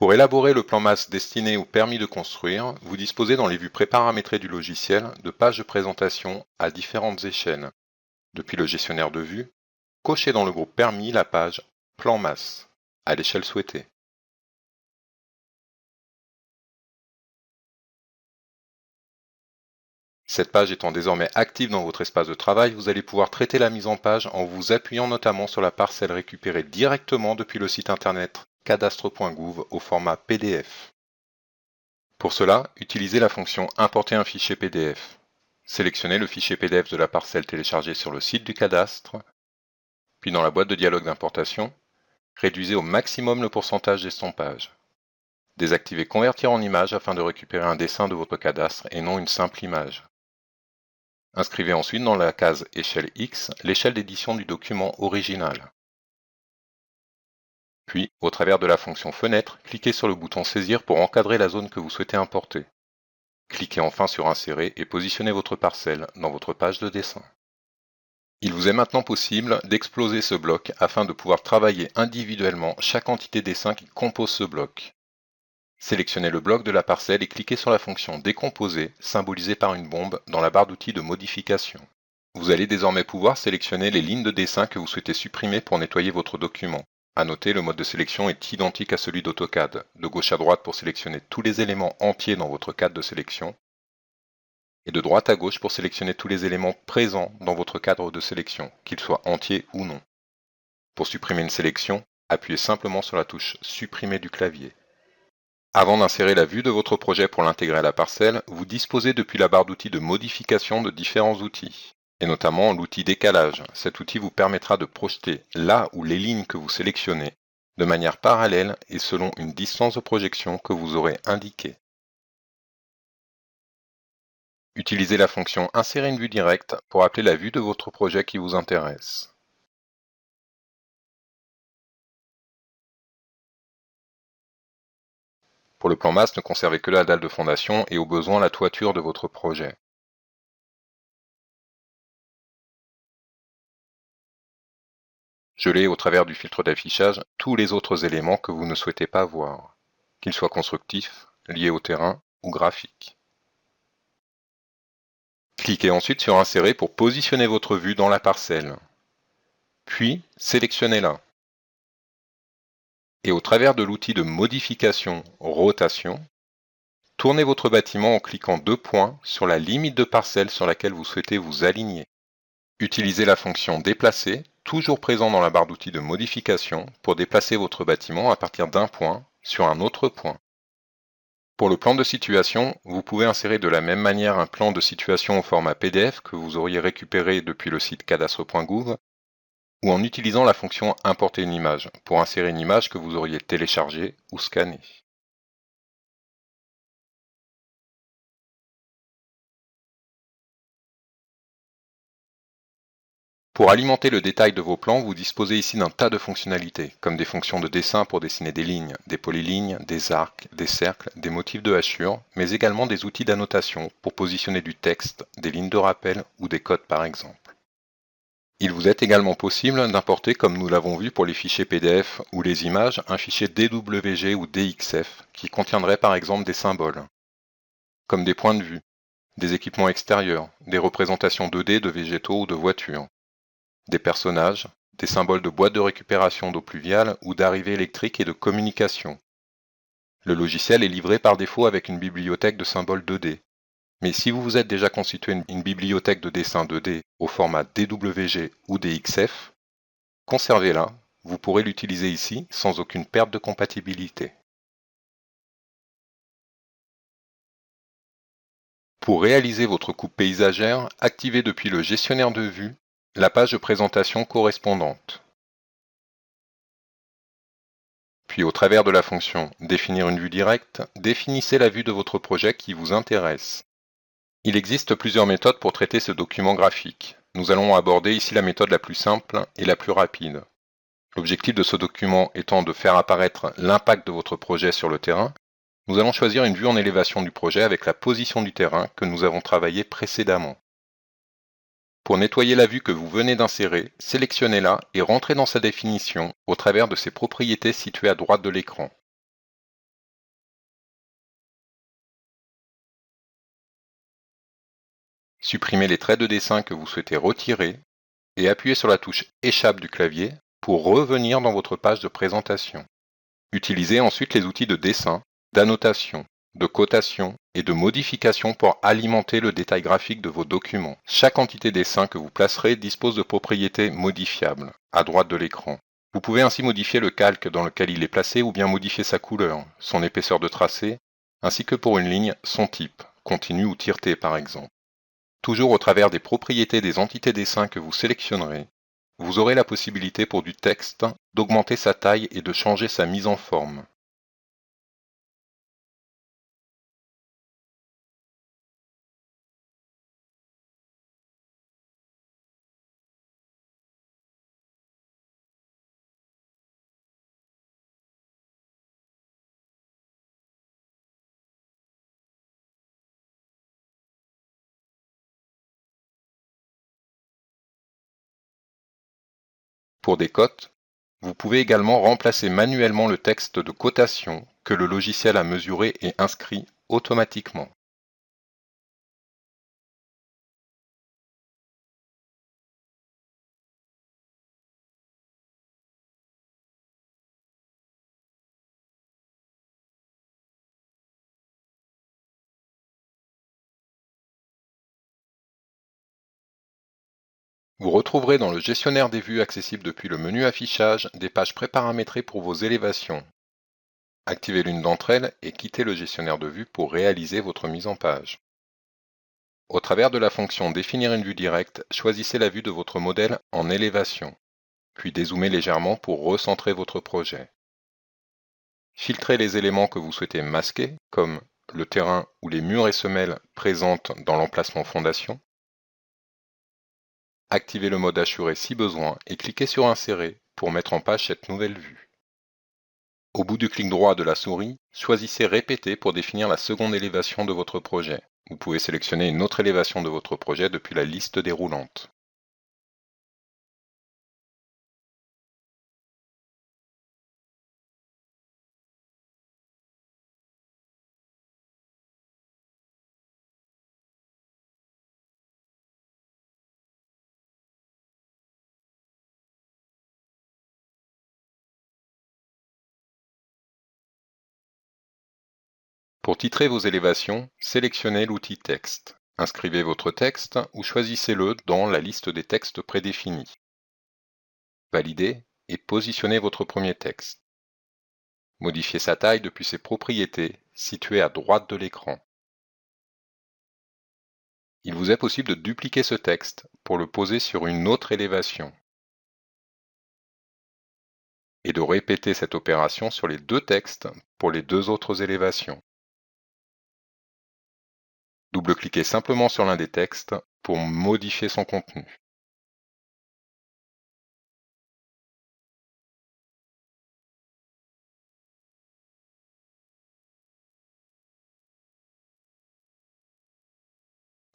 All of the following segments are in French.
Pour élaborer le plan masse destiné au permis de construire, vous disposez dans les vues préparamétrées du logiciel de pages de présentation à différentes échelles. Depuis le gestionnaire de vue, cochez dans le groupe permis la page Plan masse à l'échelle souhaitée. Cette page étant désormais active dans votre espace de travail, vous allez pouvoir traiter la mise en page en vous appuyant notamment sur la parcelle récupérée directement depuis le site internet cadastre.gouv au format PDF. Pour cela, utilisez la fonction Importer un fichier PDF. Sélectionnez le fichier PDF de la parcelle téléchargée sur le site du cadastre, puis dans la boîte de dialogue d'importation, réduisez au maximum le pourcentage d'estampage. Désactivez Convertir en image afin de récupérer un dessin de votre cadastre et non une simple image. Inscrivez ensuite dans la case Échelle X l'échelle d'édition du document original. Puis, au travers de la fonction Fenêtre, cliquez sur le bouton Saisir pour encadrer la zone que vous souhaitez importer. Cliquez enfin sur Insérer et positionnez votre parcelle dans votre page de dessin. Il vous est maintenant possible d'exploser ce bloc afin de pouvoir travailler individuellement chaque entité dessin qui compose ce bloc. Sélectionnez le bloc de la parcelle et cliquez sur la fonction Décomposer, symbolisée par une bombe, dans la barre d'outils de modification. Vous allez désormais pouvoir sélectionner les lignes de dessin que vous souhaitez supprimer pour nettoyer votre document. À noter, le mode de sélection est identique à celui d'AutoCAD, de gauche à droite pour sélectionner tous les éléments entiers dans votre cadre de sélection, et de droite à gauche pour sélectionner tous les éléments présents dans votre cadre de sélection, qu'ils soient entiers ou non. Pour supprimer une sélection, appuyez simplement sur la touche Supprimer du clavier. Avant d'insérer la vue de votre projet pour l'intégrer à la parcelle, vous disposez depuis la barre d'outils de modification de différents outils, et notamment l'outil décalage. Cet outil vous permettra de projeter là où les lignes que vous sélectionnez, de manière parallèle et selon une distance de projection que vous aurez indiquée. Utilisez la fonction Insérer une vue directe pour appeler la vue de votre projet qui vous intéresse. Pour le plan masse, ne conservez que la dalle de fondation et au besoin la toiture de votre projet. Gelez au travers du filtre d'affichage tous les autres éléments que vous ne souhaitez pas voir, qu'ils soient constructifs, liés au terrain ou graphiques. Cliquez ensuite sur Insérer pour positionner votre vue dans la parcelle. Puis, sélectionnez-la. Et au travers de l'outil de modification rotation, tournez votre bâtiment en cliquant 2 points sur la limite de parcelle sur laquelle vous souhaitez vous aligner. Utilisez la fonction Déplacer, toujours présent dans la barre d'outils de modification, pour déplacer votre bâtiment à partir d'un point sur un autre point. Pour le plan de situation, vous pouvez insérer de la même manière un plan de situation au format PDF que vous auriez récupéré depuis le site cadastre.gouv ou en utilisant la fonction Importer une image pour insérer une image que vous auriez téléchargée ou scannée. Pour alimenter le détail de vos plans, vous disposez ici d'un tas de fonctionnalités, comme des fonctions de dessin pour dessiner des lignes, des polylignes, des arcs, des cercles, des motifs de hachure, mais également des outils d'annotation pour positionner du texte, des lignes de rappel ou des codes par exemple. Il vous est également possible d'importer, comme nous l'avons vu pour les fichiers PDF ou les images, un fichier DWG ou DXF qui contiendrait par exemple des symboles, comme des points de vue, des équipements extérieurs, des représentations 2D de végétaux ou de voitures, des personnages, des symboles de boîtes de récupération d'eau pluviale ou d'arrivée électrique et de communication. Le logiciel est livré par défaut avec une bibliothèque de symboles 2D. Mais si vous vous êtes déjà constitué une bibliothèque de dessin 2D au format DWG ou DXF, conservez-la, vous pourrez l'utiliser ici sans aucune perte de compatibilité. Pour réaliser votre coupe paysagère, activez depuis le gestionnaire de vue la page de présentation correspondante. Puis au travers de la fonction Définir une vue directe, définissez la vue de votre projet qui vous intéresse. Il existe plusieurs méthodes pour traiter ce document graphique. Nous allons aborder ici la méthode la plus simple et la plus rapide. L'objectif de ce document étant de faire apparaître l'impact de votre projet sur le terrain, nous allons choisir une vue en élévation du projet avec la position du terrain que nous avons travaillé précédemment. Pour nettoyer la vue que vous venez d'insérer, sélectionnez-la et rentrez dans sa définition au travers de ses propriétés situées à droite de l'écran. Supprimez les traits de dessin que vous souhaitez retirer et appuyez sur la touche Échappe du clavier pour revenir dans votre page de présentation. Utilisez ensuite les outils de dessin, d'annotation, de cotation et de modification pour alimenter le détail graphique de vos documents. Chaque entité dessin que vous placerez dispose de propriétés modifiables, à droite de l'écran. Vous pouvez ainsi modifier le calque dans lequel il est placé ou bien modifier sa couleur, son épaisseur de tracé, ainsi que pour une ligne, son type, continu ou tireté par exemple. Toujours au travers des propriétés des entités dessin que vous sélectionnerez, vous aurez la possibilité pour du texte d'augmenter sa taille et de changer sa mise en forme. Pour des cotes, vous pouvez également remplacer manuellement le texte de cotation que le logiciel a mesuré et inscrit automatiquement. Vous retrouverez dans le gestionnaire des vues accessible depuis le menu affichage des pages préparamétrées pour vos élévations. Activez l'une d'entre elles et quittez le gestionnaire de vue pour réaliser votre mise en page. Au travers de la fonction Définir une vue directe, choisissez la vue de votre modèle en élévation, puis dézoomez légèrement pour recentrer votre projet. Filtrez les éléments que vous souhaitez masquer, comme le terrain ou les murs et semelles présentes dans l'emplacement fondation. Activez le mode Assuré si besoin et cliquez sur Insérer pour mettre en page cette nouvelle vue. Au bout du clic droit de la souris, choisissez Répéter pour définir la seconde élévation de votre projet. Vous pouvez sélectionner une autre élévation de votre projet depuis la liste déroulante. Pour titrer vos élévations, sélectionnez l'outil Texte. Inscrivez votre texte ou choisissez-le dans la liste des textes prédéfinis. Validez et positionnez votre premier texte. Modifiez sa taille depuis ses propriétés, situées à droite de l'écran. Il vous est possible de dupliquer ce texte pour le poser sur une autre élévation et de répéter cette opération sur les deux textes pour les deux autres élévations. Double-cliquez simplement sur l'un des textes pour modifier son contenu.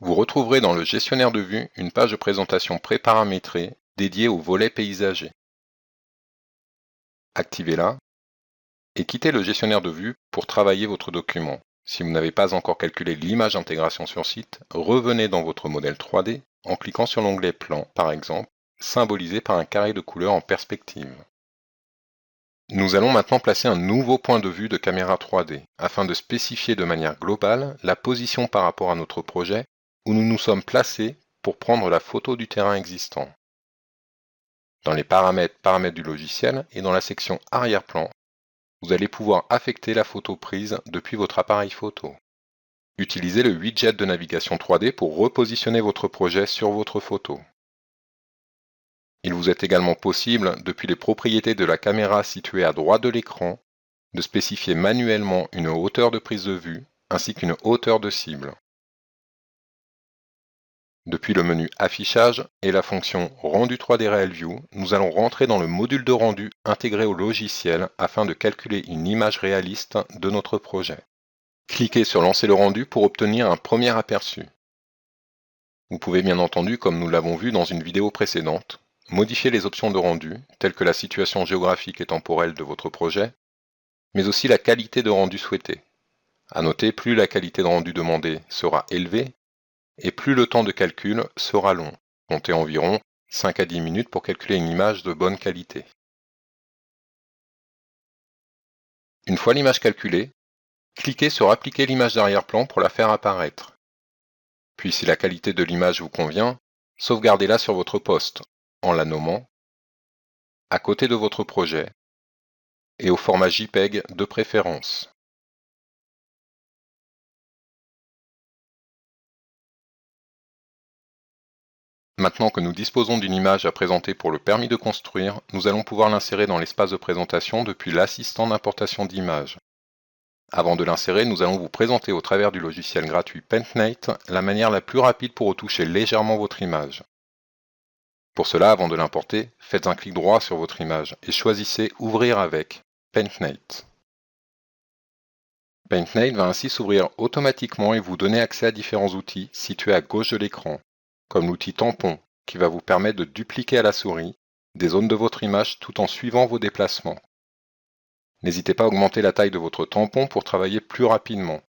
Vous retrouverez dans le gestionnaire de vue une page de présentation préparamétrée dédiée au volet paysager. Activez-la et quittez le gestionnaire de vue pour travailler votre document. Si vous n'avez pas encore calculé l'image d'intégration sur site, revenez dans votre modèle 3D en cliquant sur l'onglet Plan, par exemple, symbolisé par un carré de couleur en perspective. Nous allons maintenant placer un nouveau point de vue de caméra 3D afin de spécifier de manière globale la position par rapport à notre projet où nous nous sommes placés pour prendre la photo du terrain existant. Dans les paramètres du logiciel et dans la section arrière-plan, vous allez pouvoir affecter la photo prise depuis votre appareil photo. Utilisez le widget de navigation 3D pour repositionner votre projet sur votre photo. Il vous est également possible, depuis les propriétés de la caméra située à droite de l'écran, de spécifier manuellement une hauteur de prise de vue ainsi qu'une hauteur de cible. Depuis le menu Affichage et la fonction Rendu 3D Real View, nous allons rentrer dans le module de rendu intégré au logiciel afin de calculer une image réaliste de notre projet. Cliquez sur Lancer le rendu pour obtenir un premier aperçu. Vous pouvez bien entendu, comme nous l'avons vu dans une vidéo précédente, modifier les options de rendu, telles que la situation géographique et temporelle de votre projet, mais aussi la qualité de rendu souhaitée. À noter, plus la qualité de rendu demandée sera élevée, et plus le temps de calcul sera long. Comptez environ 5 à 10 minutes pour calculer une image de bonne qualité. Une fois l'image calculée, cliquez sur Appliquer l'image d'arrière-plan pour la faire apparaître. Puis si la qualité de l'image vous convient, sauvegardez-la sur votre poste, en la nommant, à côté de votre projet, et au format JPEG de préférence. Maintenant que nous disposons d'une image à présenter pour le permis de construire, nous allons pouvoir l'insérer dans l'espace de présentation depuis l'assistant d'importation d'images. Avant de l'insérer, nous allons vous présenter au travers du logiciel gratuit Paintmate la manière la plus rapide pour retoucher légèrement votre image. Pour cela, avant de l'importer, faites un clic droit sur votre image et choisissez Ouvrir avec Paintmate. Paintmate va ainsi s'ouvrir automatiquement et vous donner accès à différents outils situés à gauche de l'écran, comme l'outil tampon qui va vous permettre de dupliquer à la souris des zones de votre image tout en suivant vos déplacements. N'hésitez pas à augmenter la taille de votre tampon pour travailler plus rapidement.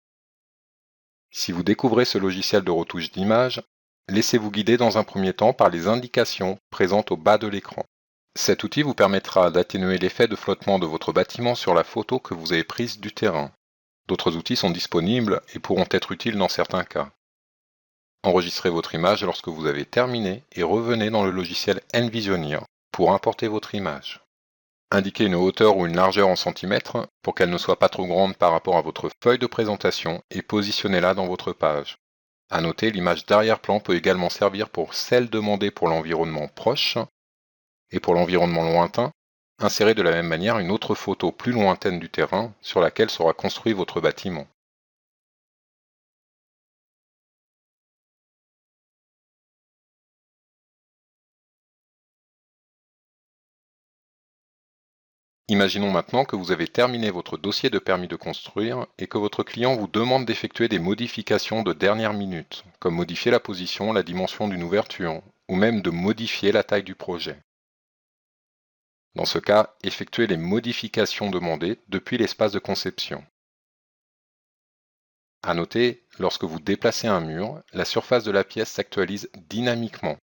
Si vous découvrez ce logiciel de retouche d'image, laissez-vous guider dans un premier temps par les indications présentes au bas de l'écran. Cet outil vous permettra d'atténuer l'effet de flottement de votre bâtiment sur la photo que vous avez prise du terrain. D'autres outils sont disponibles et pourront être utiles dans certains cas. Enregistrez votre image lorsque vous avez terminé et revenez dans le logiciel Envisionir pour importer votre image. Indiquez une hauteur ou une largeur en centimètres pour qu'elle ne soit pas trop grande par rapport à votre feuille de présentation et positionnez-la dans votre page. À noter, l'image d'arrière-plan peut également servir pour celle demandée pour l'environnement proche et pour l'environnement lointain, insérez de la même manière une autre photo plus lointaine du terrain sur laquelle sera construit votre bâtiment. Imaginons maintenant que vous avez terminé votre dossier de permis de construire et que votre client vous demande d'effectuer des modifications de dernière minute, comme modifier la position, la dimension d'une ouverture, ou même de modifier la taille du projet. Dans ce cas, effectuez les modifications demandées depuis l'espace de conception. À noter, lorsque vous déplacez un mur, la surface de la pièce s'actualise dynamiquement.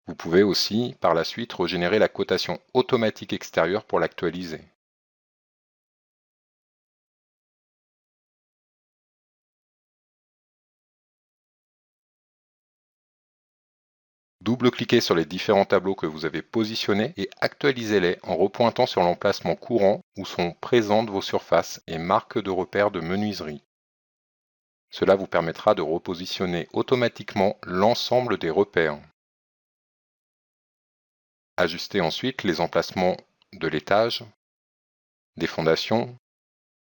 Vous pouvez aussi, par la suite, régénérer la cotation automatique extérieure pour l'actualiser. Double-cliquez sur les différents tableaux que vous avez positionnés et actualisez-les en repointant sur l'emplacement courant où sont présentes vos surfaces et marques de repères de menuiserie. Cela vous permettra de repositionner automatiquement l'ensemble des repères. Ajustez ensuite les emplacements de l'étage, des fondations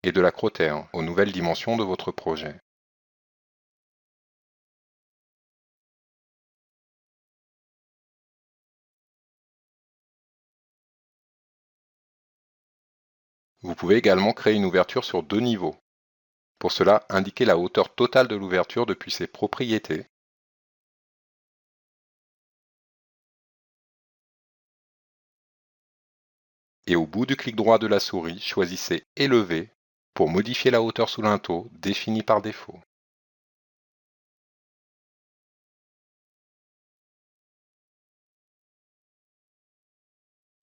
et de l'acrotère aux nouvelles dimensions de votre projet. Vous pouvez également créer une ouverture sur 2 niveaux. Pour cela, indiquez la hauteur totale de l'ouverture depuis ses propriétés. Et au bout du clic droit de la souris, choisissez Élever pour modifier la hauteur sous linteau définie par défaut.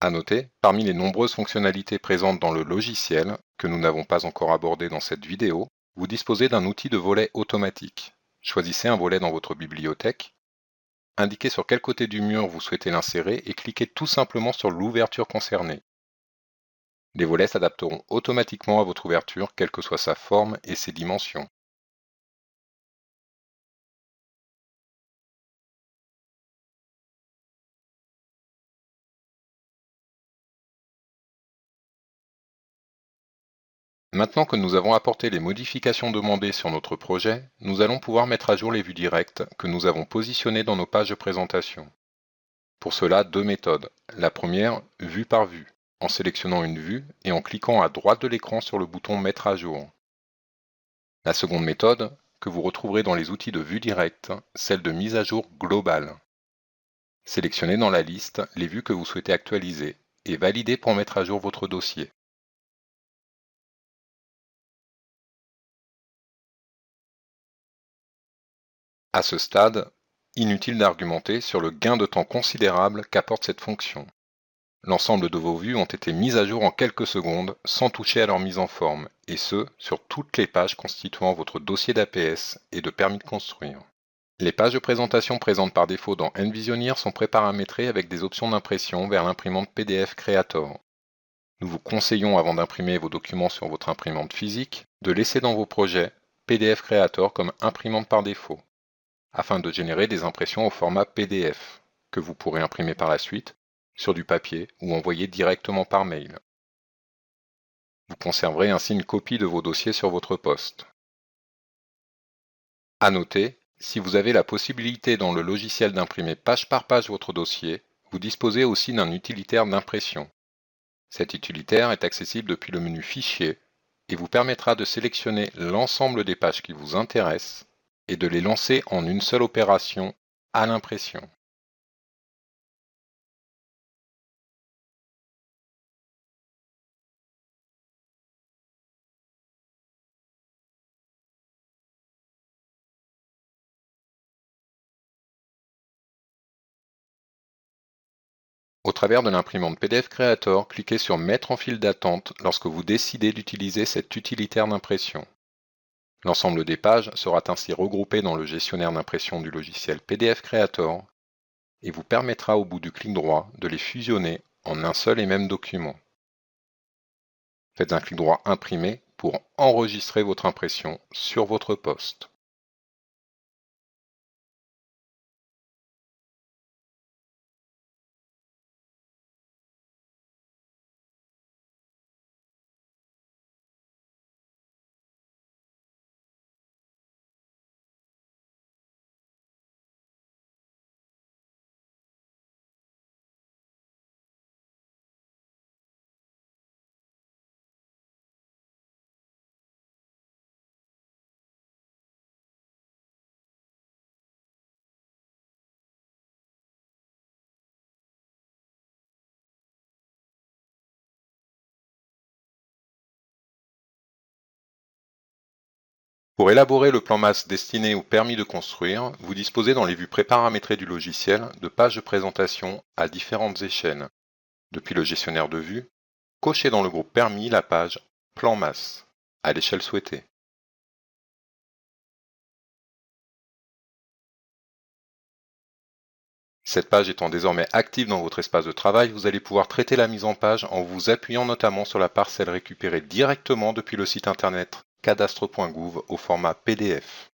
À noter, parmi les nombreuses fonctionnalités présentes dans le logiciel, que nous n'avons pas encore abordées dans cette vidéo, vous disposez d'un outil de volet automatique. Choisissez un volet dans votre bibliothèque, indiquez sur quel côté du mur vous souhaitez l'insérer et cliquez tout simplement sur l'ouverture concernée. Les volets s'adapteront automatiquement à votre ouverture, quelle que soit sa forme et ses dimensions. Maintenant que nous avons apporté les modifications demandées sur notre projet, nous allons pouvoir mettre à jour les vues directes que nous avons positionnées dans nos pages de présentation. Pour cela, 2 méthodes. La première, vue par vue, en sélectionnant une vue et en cliquant à droite de l'écran sur le bouton Mettre à jour. La seconde méthode, que vous retrouverez dans les outils de vue directe, celle de mise à jour globale. Sélectionnez dans la liste les vues que vous souhaitez actualiser et validez pour mettre à jour votre dossier. À ce stade, inutile d'argumenter sur le gain de temps considérable qu'apporte cette fonction. L'ensemble de vos vues ont été mises à jour en quelques secondes sans toucher à leur mise en forme, et ce, sur toutes les pages constituant votre dossier d'APS et de permis de construire. Les pages de présentation présentes par défaut dans Envisioneer sont préparamétrées avec des options d'impression vers l'imprimante PDF Creator. Nous vous conseillons, avant d'imprimer vos documents sur votre imprimante physique, de laisser dans vos projets PDF Creator comme imprimante par défaut, afin de générer des impressions au format PDF, que vous pourrez imprimer par la suite sur du papier ou envoyer directement par mail. Vous conserverez ainsi une copie de vos dossiers sur votre poste. À noter, si vous avez la possibilité dans le logiciel d'imprimer page par page votre dossier, vous disposez aussi d'un utilitaire d'impression. Cet utilitaire est accessible depuis le menu Fichier et vous permettra de sélectionner l'ensemble des pages qui vous intéressent et de les lancer en une seule opération à l'impression. Au travers de l'imprimante PDF Creator, cliquez sur Mettre en file d'attente lorsque vous décidez d'utiliser cet utilitaire d'impression. L'ensemble des pages sera ainsi regroupé dans le gestionnaire d'impression du logiciel PDF Creator et vous permettra au bout du clic droit de les fusionner en un seul et même document. Faites un clic droit Imprimer pour enregistrer votre impression sur votre poste. Pour élaborer le plan masse destiné au permis de construire, vous disposez dans les vues préparamétrées du logiciel de pages de présentation à différentes échelles. Depuis le gestionnaire de vue, cochez dans le groupe Permis la page Plan masse à l'échelle souhaitée. Cette page étant désormais active dans votre espace de travail, vous allez pouvoir traiter la mise en page en vous appuyant notamment sur la parcelle récupérée directement depuis le site internet cadastre.gouv au format PDF.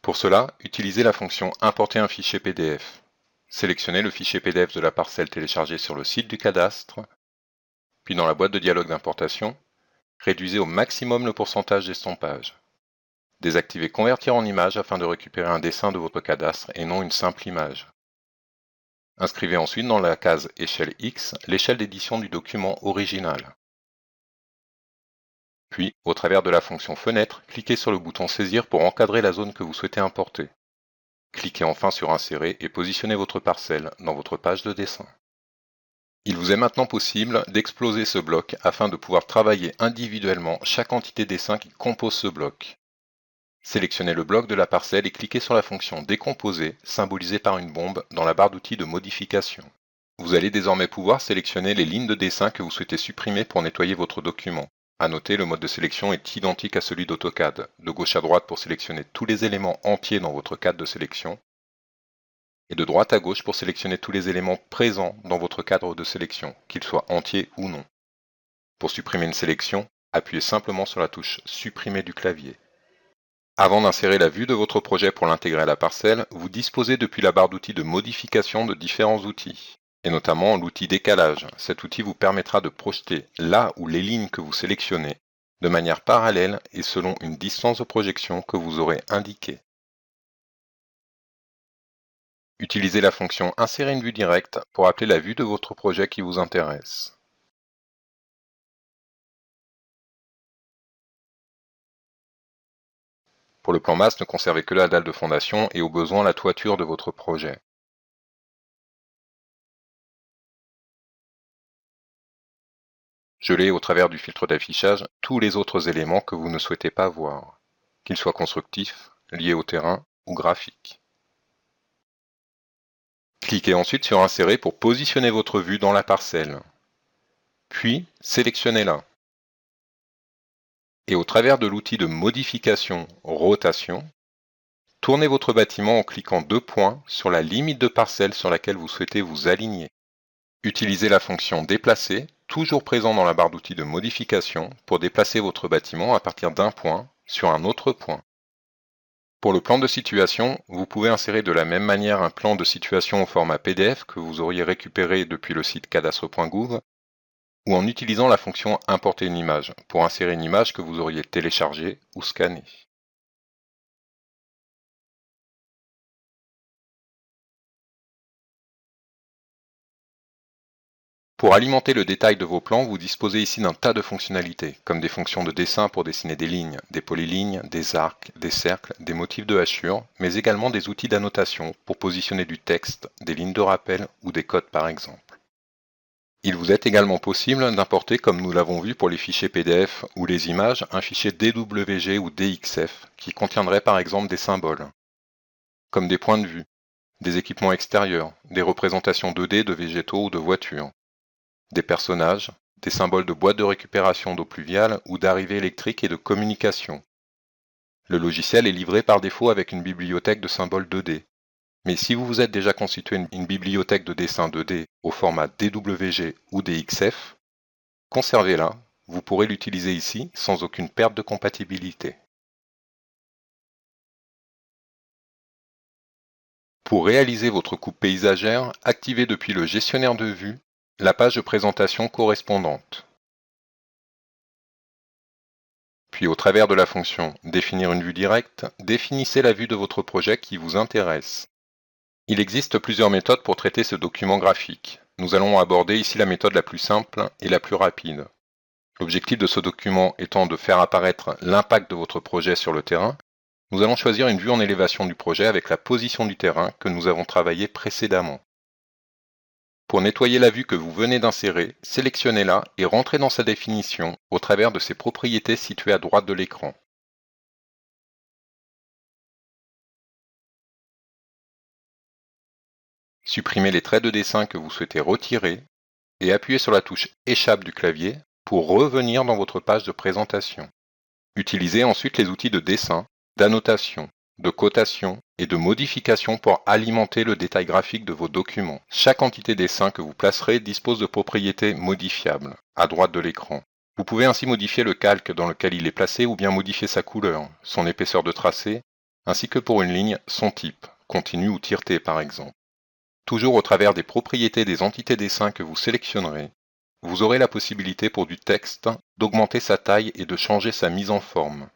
Pour cela, utilisez la fonction Importer un fichier PDF. Sélectionnez le fichier PDF de la parcelle téléchargée sur le site du cadastre, puis dans la boîte de dialogue d'importation, réduisez au maximum le pourcentage d'estompage. Désactivez Convertir en image afin de récupérer un dessin de votre cadastre et non une simple image. Inscrivez ensuite dans la case Échelle X l'échelle d'édition du document original. Puis, au travers de la fonction Fenêtre, cliquez sur le bouton Saisir pour encadrer la zone que vous souhaitez importer. Cliquez enfin sur Insérer et positionnez votre parcelle dans votre page de dessin. Il vous est maintenant possible d'exploser ce bloc afin de pouvoir travailler individuellement chaque entité dessin qui compose ce bloc. Sélectionnez le bloc de la parcelle et cliquez sur la fonction Décomposer, symbolisée par une bombe, dans la barre d'outils de modification. Vous allez désormais pouvoir sélectionner les lignes de dessin que vous souhaitez supprimer pour nettoyer votre document. À noter, le mode de sélection est identique à celui d'AutoCAD, de gauche à droite pour sélectionner tous les éléments entiers dans votre cadre de sélection, et de droite à gauche pour sélectionner tous les éléments présents dans votre cadre de sélection, qu'ils soient entiers ou non. Pour supprimer une sélection, appuyez simplement sur la touche Supprimer du clavier. Avant d'insérer la vue de votre projet pour l'intégrer à la parcelle, vous disposez depuis la barre d'outils de modification de différents outils, et notamment l'outil décalage. Cet outil vous permettra de projeter là où les lignes que vous sélectionnez, de manière parallèle et selon une distance de projection que vous aurez indiquée. Utilisez la fonction Insérer une vue directe pour appeler la vue de votre projet qui vous intéresse. Pour le plan masse, ne conservez que la dalle de fondation et au besoin la toiture de votre projet. Gelez au travers du filtre d'affichage tous les autres éléments que vous ne souhaitez pas voir, qu'ils soient constructifs, liés au terrain ou graphique. Cliquez ensuite sur Insérer pour positionner votre vue dans la parcelle. Puis, sélectionnez-la. Et au travers de l'outil de modification rotation, tournez votre bâtiment en cliquant deux points sur la limite de parcelle sur laquelle vous souhaitez vous aligner. Utilisez la fonction déplacer, toujours présent dans la barre d'outils de modification, pour déplacer votre bâtiment à partir d'un point sur un autre point. Pour le plan de situation, vous pouvez insérer de la même manière un plan de situation au format PDF que vous auriez récupéré depuis le site cadastre.gouv ou en utilisant la fonction Importer une image pour insérer une image que vous auriez téléchargée ou scannée. Pour alimenter le détail de vos plans, vous disposez ici d'un tas de fonctionnalités, comme des fonctions de dessin pour dessiner des lignes, des polylignes, des arcs, des cercles, des motifs de hachure, mais également des outils d'annotation pour positionner du texte, des lignes de rappel ou des codes par exemple. Il vous est également possible d'importer, comme nous l'avons vu pour les fichiers PDF ou les images, un fichier DWG ou DXF qui contiendrait par exemple des symboles, comme des points de vue, des équipements extérieurs, des représentations 2D de végétaux ou de voitures, des personnages, des symboles de boîtes de récupération d'eau pluviale ou d'arrivée électrique et de communication. Le logiciel est livré par défaut avec une bibliothèque de symboles 2D. Mais si vous vous êtes déjà constitué une bibliothèque de dessin 2D au format DWG ou DXF, conservez-la, vous pourrez l'utiliser ici sans aucune perte de compatibilité. Pour réaliser votre coupe paysagère, activez depuis le gestionnaire de vue la page de présentation correspondante. Puis au travers de la fonction Définir une vue directe, définissez la vue de votre projet qui vous intéresse. Il existe plusieurs méthodes pour traiter ce document graphique. Nous allons aborder ici la méthode la plus simple et la plus rapide. L'objectif de ce document étant de faire apparaître l'impact de votre projet sur le terrain, nous allons choisir une vue en élévation du projet avec la position du terrain que nous avons travaillé précédemment. Pour nettoyer la vue que vous venez d'insérer, sélectionnez-la et rentrez dans sa définition au travers de ses propriétés situées à droite de l'écran. Supprimez les traits de dessin que vous souhaitez retirer et appuyez sur la touche Échappe du clavier pour revenir dans votre page de présentation. Utilisez ensuite les outils de dessin, d'annotation, de cotation et de modification pour alimenter le détail graphique de vos documents. Chaque entité dessin que vous placerez dispose de propriétés modifiables, à droite de l'écran. Vous pouvez ainsi modifier le calque dans lequel il est placé ou bien modifier sa couleur, son épaisseur de tracé, ainsi que pour une ligne, son type, continu ou tireté par exemple. Toujours au travers des propriétés des entités dessin que vous sélectionnerez, vous aurez la possibilité pour du texte d'augmenter sa taille et de changer sa mise en forme.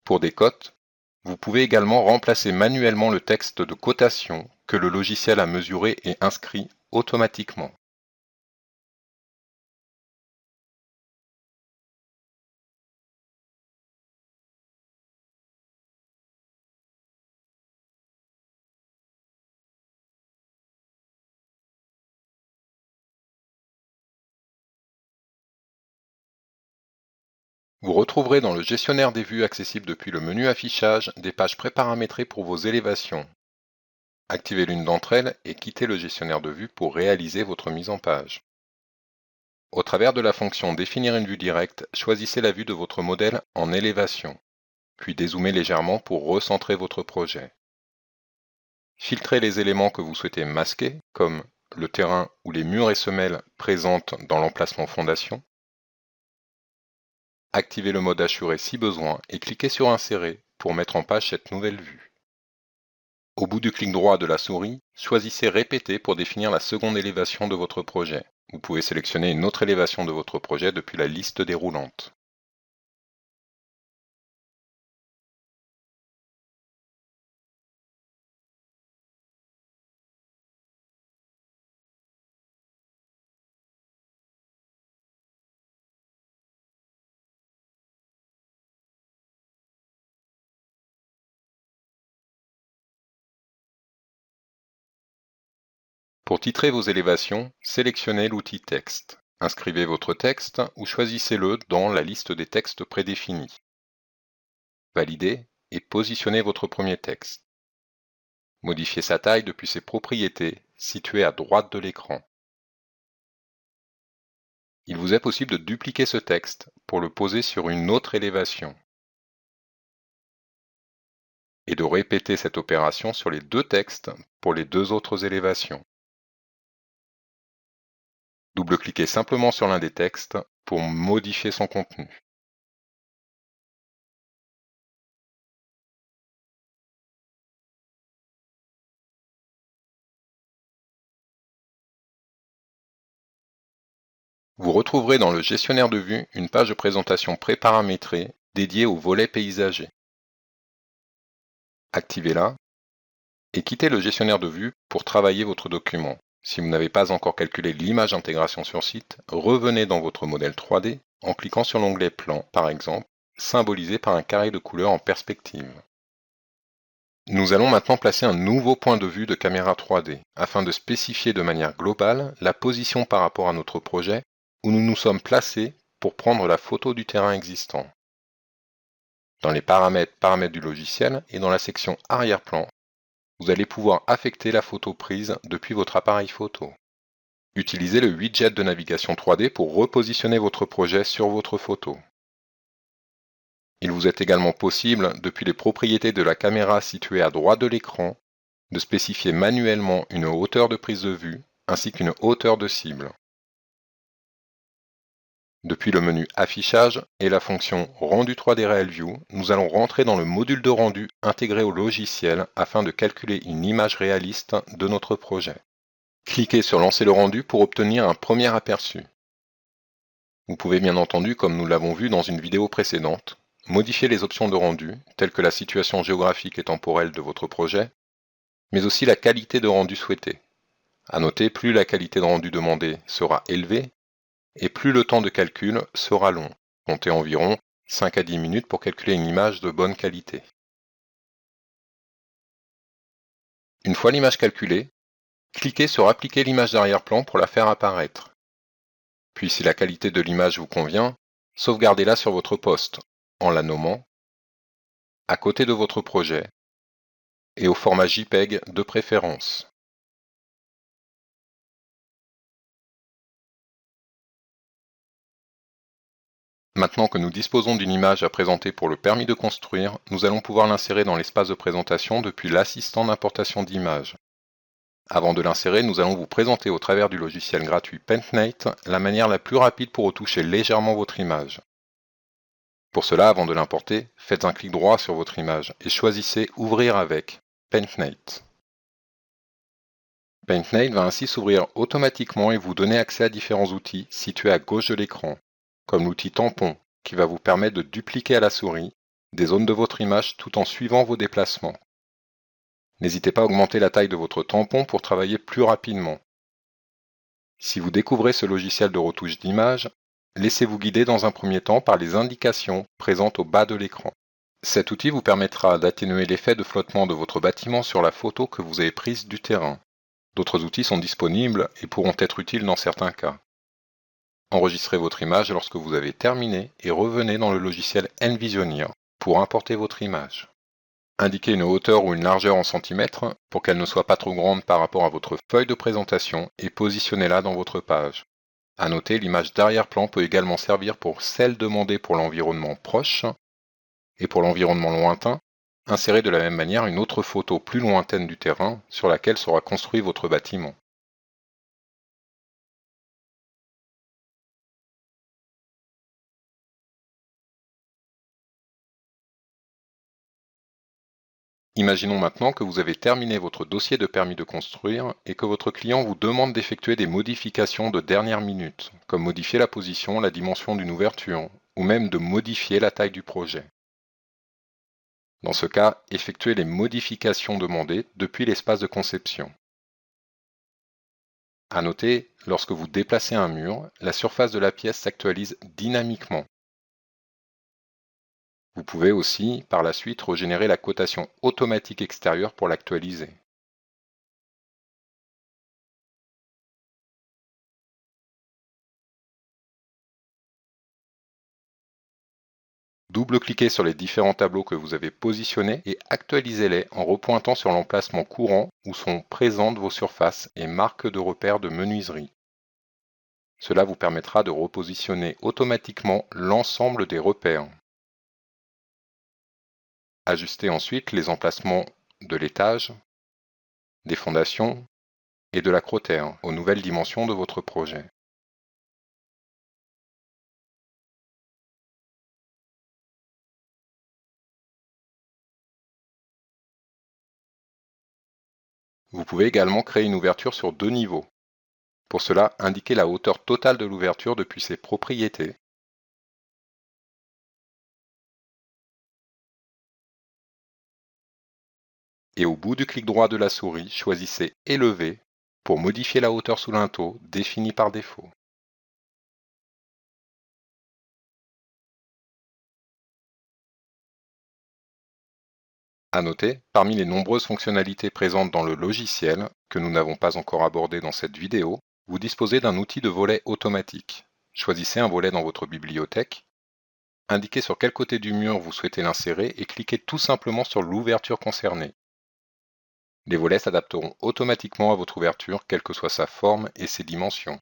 Pour des cotes, vous pouvez également remplacer manuellement le texte de cotation que le logiciel a mesuré et inscrit automatiquement. Vous retrouverez dans le gestionnaire des vues accessible depuis le menu affichage des pages préparamétrées pour vos élévations. Activez l'une d'entre elles et quittez le gestionnaire de vue pour réaliser votre mise en page. Au travers de la fonction Définir une vue directe, choisissez la vue de votre modèle en élévation, puis dézoomez légèrement pour recentrer votre projet. Filtrez les éléments que vous souhaitez masquer, comme le terrain ou les murs et semelles présentes dans l'emplacement fondation. Activez le mode assuré si besoin et cliquez sur Insérer pour mettre en page cette nouvelle vue. Au bout du clic droit de la souris, choisissez Répéter pour définir la seconde élévation de votre projet. Vous pouvez sélectionner une autre élévation de votre projet depuis la liste déroulante. Pour titrer vos élévations, sélectionnez l'outil Texte. Inscrivez votre texte ou choisissez-le dans la liste des textes prédéfinis. Validez et positionnez votre premier texte. Modifiez sa taille depuis ses propriétés, situées à droite de l'écran. Il vous est possible de dupliquer ce texte pour le poser sur une autre élévation et de répéter cette opération sur les deux textes pour les deux autres élévations. Double-cliquez simplement sur l'un des textes pour modifier son contenu. Vous retrouverez dans le gestionnaire de vue une page de présentation préparamétrée dédiée au volet paysager. Activez-la et quittez le gestionnaire de vue pour travailler votre document. Si vous n'avez pas encore calculé l'image d'intégration sur site, revenez dans votre modèle 3D en cliquant sur l'onglet Plan, par exemple, symbolisé par un carré de couleur en perspective. Nous allons maintenant placer un nouveau point de vue de caméra 3D afin de spécifier de manière globale la position par rapport à notre projet où nous nous sommes placés pour prendre la photo du terrain existant. Dans les paramètres du logiciel et dans la section arrière-plan, vous allez pouvoir affecter la photo prise depuis votre appareil photo. Utilisez le widget de navigation 3D pour repositionner votre projet sur votre photo. Il vous est également possible, depuis les propriétés de la caméra située à droite de l'écran, de spécifier manuellement une hauteur de prise de vue ainsi qu'une hauteur de cible. Depuis le menu Affichage et la fonction Rendu 3D Real View, nous allons rentrer dans le module de rendu intégré au logiciel afin de calculer une image réaliste de notre projet. Cliquez sur Lancer le rendu pour obtenir un premier aperçu. Vous pouvez bien entendu, comme nous l'avons vu dans une vidéo précédente, modifier les options de rendu, telles que la situation géographique et temporelle de votre projet, mais aussi la qualité de rendu souhaitée. À noter, plus la qualité de rendu demandée sera élevée, et plus le temps de calcul sera long, comptez environ 5 à 10 minutes pour calculer une image de bonne qualité. Une fois l'image calculée, cliquez sur Appliquer l'image d'arrière-plan pour la faire apparaître. Puis si la qualité de l'image vous convient, sauvegardez-la sur votre poste en la nommant, à côté de votre projet, et au format JPEG de préférence. Maintenant que nous disposons d'une image à présenter pour le permis de construire, nous allons pouvoir l'insérer dans l'espace de présentation depuis l'assistant d'importation d'images. Avant de l'insérer, nous allons vous présenter au travers du logiciel gratuit Paintmate la manière la plus rapide pour retoucher légèrement votre image. Pour cela, avant de l'importer, faites un clic droit sur votre image et choisissez Ouvrir avec Paintmate. Paintmate va ainsi s'ouvrir automatiquement et vous donner accès à différents outils situés à gauche de l'écran, comme l'outil tampon qui va vous permettre de dupliquer à la souris des zones de votre image tout en suivant vos déplacements. N'hésitez pas à augmenter la taille de votre tampon pour travailler plus rapidement. Si vous découvrez ce logiciel de retouche d'image, laissez-vous guider dans un premier temps par les indications présentes au bas de l'écran. Cet outil vous permettra d'atténuer l'effet de flottement de votre bâtiment sur la photo que vous avez prise du terrain. D'autres outils sont disponibles et pourront être utiles dans certains cas. Enregistrez votre image lorsque vous avez terminé et revenez dans le logiciel Envisionir pour importer votre image. Indiquez une hauteur ou une largeur en centimètres pour qu'elle ne soit pas trop grande par rapport à votre feuille de présentation et positionnez-la dans votre page. À noter, l'image d'arrière-plan peut également servir pour celle demandée pour l'environnement proche et pour l'environnement lointain. Insérez de la même manière une autre photo plus lointaine du terrain sur laquelle sera construit votre bâtiment. Imaginons maintenant que vous avez terminé votre dossier de permis de construire et que votre client vous demande d'effectuer des modifications de dernière minute, comme modifier la position, la dimension d'une ouverture, ou même de modifier la taille du projet. Dans ce cas, effectuez les modifications demandées depuis l'espace de conception. À noter, lorsque vous déplacez un mur, la surface de la pièce s'actualise dynamiquement. Vous pouvez aussi, par la suite, régénérer la cotation automatique extérieure pour l'actualiser. Double-cliquez sur les différents tableaux que vous avez positionnés et actualisez-les en repointant sur l'emplacement courant où sont présentes vos surfaces et marques de repères de menuiserie. Cela vous permettra de repositionner automatiquement l'ensemble des repères. Ajustez ensuite les emplacements de l'étage, des fondations et de l'acrotère aux nouvelles dimensions de votre projet. Vous pouvez également créer une ouverture sur 2 niveaux. Pour cela, indiquez la hauteur totale de l'ouverture depuis ses propriétés. Et au bout du clic droit de la souris, choisissez Élever pour modifier la hauteur sous linteau définie par défaut. À noter, parmi les nombreuses fonctionnalités présentes dans le logiciel, que nous n'avons pas encore abordées dans cette vidéo, vous disposez d'un outil de volet automatique. Choisissez un volet dans votre bibliothèque, indiquez sur quel côté du mur vous souhaitez l'insérer et cliquez tout simplement sur l'ouverture concernée. Les volets s'adapteront automatiquement à votre ouverture, quelle que soit sa forme et ses dimensions.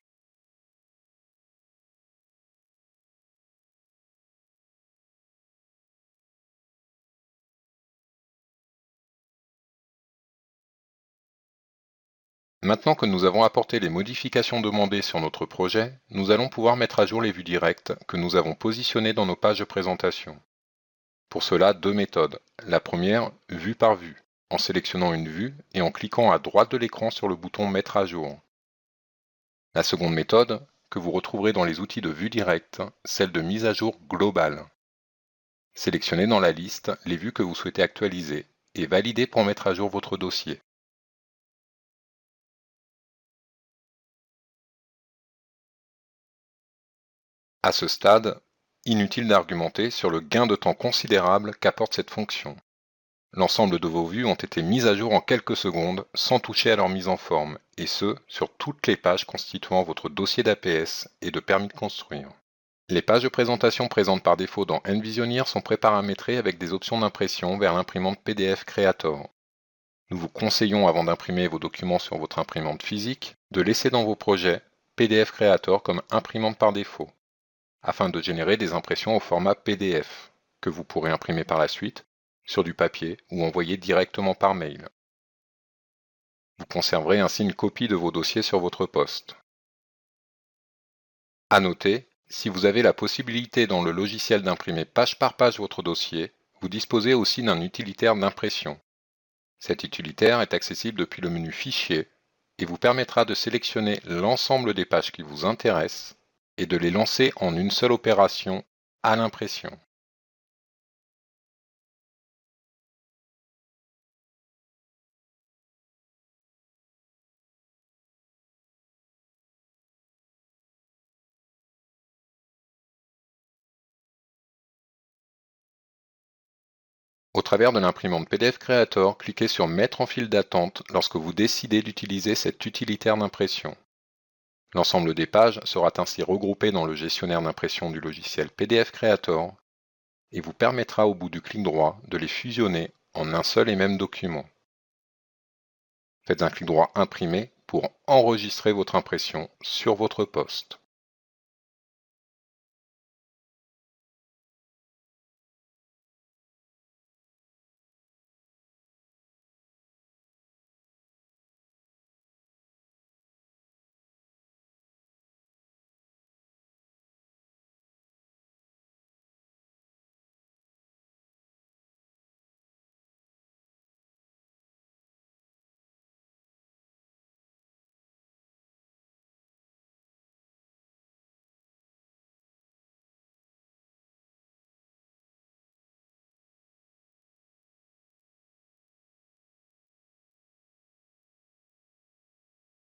Maintenant que nous avons apporté les modifications demandées sur notre projet, nous allons pouvoir mettre à jour les vues directes que nous avons positionnées dans nos pages de présentation. Pour cela, 2 méthodes. La première, vue par vue, en sélectionnant une vue et en cliquant à droite de l'écran sur le bouton Mettre à jour. La seconde méthode, que vous retrouverez dans les outils de vue directe, celle de mise à jour globale. Sélectionnez dans la liste les vues que vous souhaitez actualiser et validez pour mettre à jour votre dossier. À ce stade, inutile d'argumenter sur le gain de temps considérable qu'apporte cette fonction. L'ensemble de vos vues ont été mises à jour en quelques secondes sans toucher à leur mise en forme, et ce, sur toutes les pages constituant votre dossier d'APS et de permis de construire. Les pages de présentation présentes par défaut dans Envisioneer sont préparamétrées avec des options d'impression vers l'imprimante PDF Creator. Nous vous conseillons, avant d'imprimer vos documents sur votre imprimante physique, de laisser dans vos projets PDF Creator comme imprimante par défaut, afin de générer des impressions au format PDF, que vous pourrez imprimer par la suite sur du papier ou envoyer directement par mail. Vous conserverez ainsi une copie de vos dossiers sur votre poste. À noter, si vous avez la possibilité dans le logiciel d'imprimer page par page votre dossier, vous disposez aussi d'un utilitaire d'impression. Cet utilitaire est accessible depuis le menu Fichier et vous permettra de sélectionner l'ensemble des pages qui vous intéressent et de les lancer en une seule opération à l'impression. Au travers de l'imprimante PDF Creator, cliquez sur Mettre en file d'attente lorsque vous décidez d'utiliser cet utilitaire d'impression. L'ensemble des pages sera ainsi regroupé dans le gestionnaire d'impression du logiciel PDF Creator et vous permettra au bout du clic droit de les fusionner en un seul et même document. Faites un clic droit Imprimer pour enregistrer votre impression sur votre poste.